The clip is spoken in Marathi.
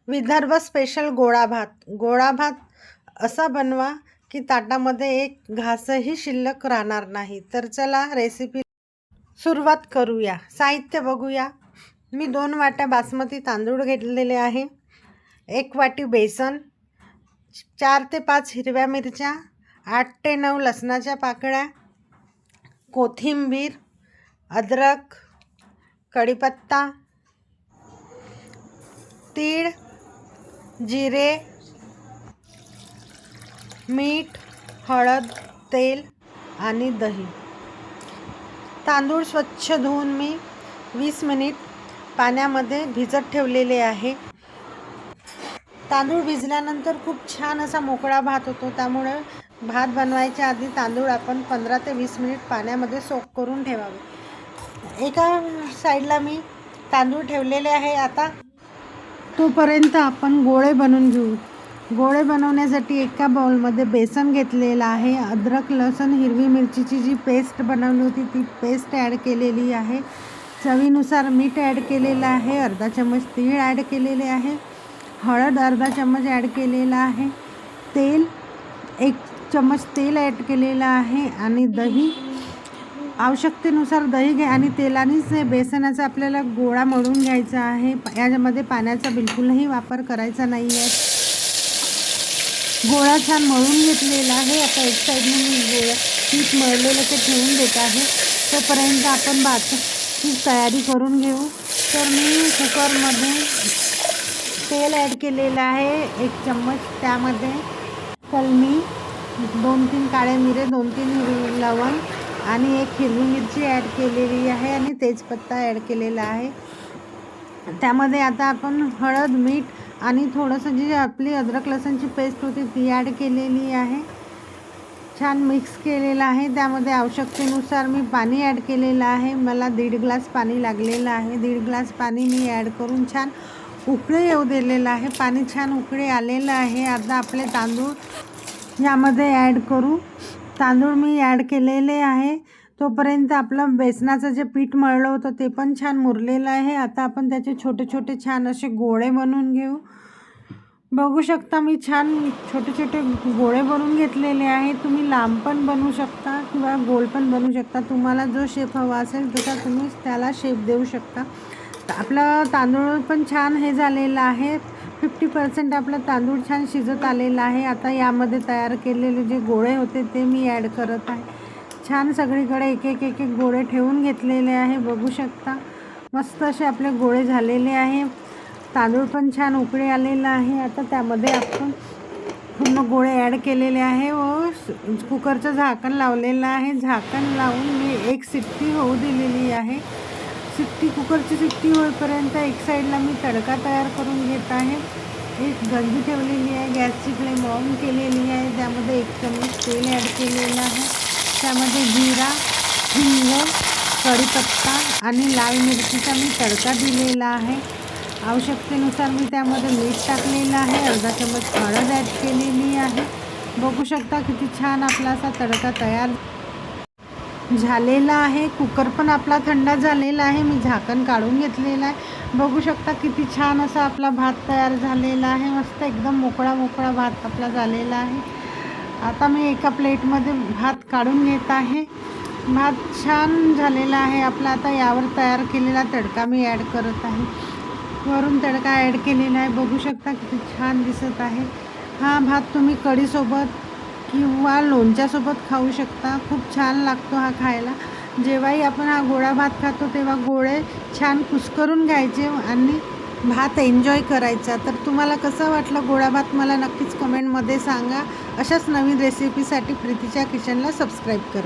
विदर्भ स्पेशल गोळा भात. गोळा भात असा बनवा की ताटामध्ये एक घासही शिल्लक राहणार नाही. तर चला रेसिपी सुरुवात करूया. साहित्य बघूया. मी 2 वाट्या बासमती तांदूळ घेतलेले आहे, 1 वाटी बेसन, 4 ते 5 हिरव्या मिरच्या, 8 ते 9 लसणाच्या पाकळ्या, कोथिंबीर, अद्रक, कढीपत्ता, तीळ, जिरे, मीठ, हळद, तेल आणि दही. तांदूळ स्वच्छ धुवून मी 20 मिनिट पाण्यामध्ये भिजत ठेवलेले आहे. तांदूळ भिजल्यानंतर खूप छान असा मोकळा भात होतो. त्यामुळे भात बनवायच्या आधी तांदूळ आपण 15 ते 20 मिनिट पाण्यामध्ये सोक करून ठेवावे. एका साईडला मी तांदूळ ठेवलेले आहे. आता तोपर्यंत आपण गोळे बनवून घेऊ. गोळे बनवण्यासाठी एका बाउलमध्ये बेसन घेतलेलं आहे, अद्रक, लसूण, हिरवी मिरचीची जी पेस्ट बनवली होती ती पेस्ट ॲड केलेली आहे, चवीनुसार मीठ ॲड केलेलं आहे, अर्धा चम्मच तीळ ॲड केलेले आहे, हळद अर्धा चम्मच ॲड केलेला आहे, तेल 1 चम्मच तेल ॲड केलेलं आहे आणि दही आवश्यकतेनुसार दही घ्या आणि तेलानेच बेसनाचा आपल्याला गोळा मळून घ्यायचा आहे. यामध्ये पाण्याचा बिलकुलही वापर करायचा नाही आहे. गोळा छान मळून घेतलेला आहे. आता एक साईडने मी गोळा पीठ मळलेलं ते ठेवून देत आहे. तोपर्यंत आपण भाताची तयारी करून घेऊ. तर मी कुकरमध्ये तेल ॲड केलेलं आहे 1 चम्मच. त्यामध्ये कलमी, 2-3 काळे मिरे, 2-3 लवंग आणि 1 हिरवी मिरची ॲड केलेली आहे आणि तेजपत्ता ॲड केलेला आहे. त्यामध्ये आता आपण हळद, मीठ आणि थोडंसं जी आपली अद्रक लसूणची पेस्ट होती ती ॲड केलेली आहे. छान मिक्स केलेलं आहे. त्यामध्ये आवश्यकतेनुसार मी पाणी ॲड केलेलं आहे. मला 1.5 ग्लास पाणी लागलेलं आहे. 1.5 ग्लास पाणी मी ॲड करून छान उकळी येऊ दिलेलं आहे. पाणी छान उकळी आलेलं आहे. आता आपले तांदूळ यामध्ये ॲड करू. तांदूळ मी ॲड केलेले आहे. तोपर्यंत आपलं बेसनाचं जे पीठ मळलं होतं ते पण छान मुरलेलं आहे. आता आपण त्याचे छोटे छोटे छान असे गोळे बनवून घेऊ. बघू शकता मी छान छोटे छोटे गोळे बनवून घेतलेले आहे. तुम्ही लांब पण बनवू शकता किंवा गोल पण बनवू शकता. तुम्हाला जो शेप हवा असेल तसा तुम्ही त्याला शेप देऊ शकता. आपला तांदूळ पण छान हे झालेलं आहे. 50% आपला तांदूळ छान शिजत आलेला आहे. आता यामध्ये तयार केलेले जे गोळे होते ते मी ॲड करत आहे. छान सगळीकडे एक एक एक एक गोळे ठेवून घेतलेले आहे. बघू शकता मस्त असे आपले गोळे झालेले आहे. तांदूळ पण छान उकळी आलेला आहे. आता त्यामध्ये आपण पूर्ण गोळे ॲड केलेले आहे व कुकरचं झाकण लावलेलं आहे. झाकण लावून मी 1 शिट्टी होऊ दिलेली आहे. कुकरची शिट्टी होईपर्यंत एक साईडला मी तडका तयार करून घेत आहे. एक गंजी ठेवलेली आहे, गॅसची फ्लेम ऑन केलेली आहे. त्यामध्ये 1 चम्मच तेल ॲड केलेलं आहे. त्यामध्ये जिरा, हिंग, कढीपत्ता आणि लाल मिरचीचा मी तडका दिलेला आहे. आवश्यकतेनुसार मी त्यामध्ये मीठ टाकलेलं आहे, अर्धा चम्मच हळद ॲड केलेली आहे. बघू शकता किती छान आपला असा तडका तयार झालेला आहे. कुकर पण आपला थंड झालेला आहे. मी झाकण काढून घेतलेलं आहे. बघू शकता किती छान असा आपला भात तयार झालेला आहे. मस्त एकदम मोकळा मोकळा भात आपला झालेला आहे. आता मी एका प्लेटमध्ये भात काढून घेत आहे. भात छान झालेला आहे आपला. आता यावर तयार केलेला तडका मी ॲड करत आहे. वरून तडका ॲड केलेला आहे. बघू शकता किती छान दिसत आहे. हा भात तुम्ही कढीसोबत किंवा लोणच्यासोबत खाऊ शकता. खूप छान लागतो हा खायला. जेव्हाही आपण हा गोळा भात खातो तेव्हा गोळे छान कुस्करून घ्यायचे आणि भात एन्जॉय करायचा. तर तुम्हाला कसं वाटलं गोळा भात मला नक्कीच कमेंटमध्ये सांगा. अशाच नवीन रेसिपीसाठी प्रीतीच्या किचनला सबस्क्राईब करा.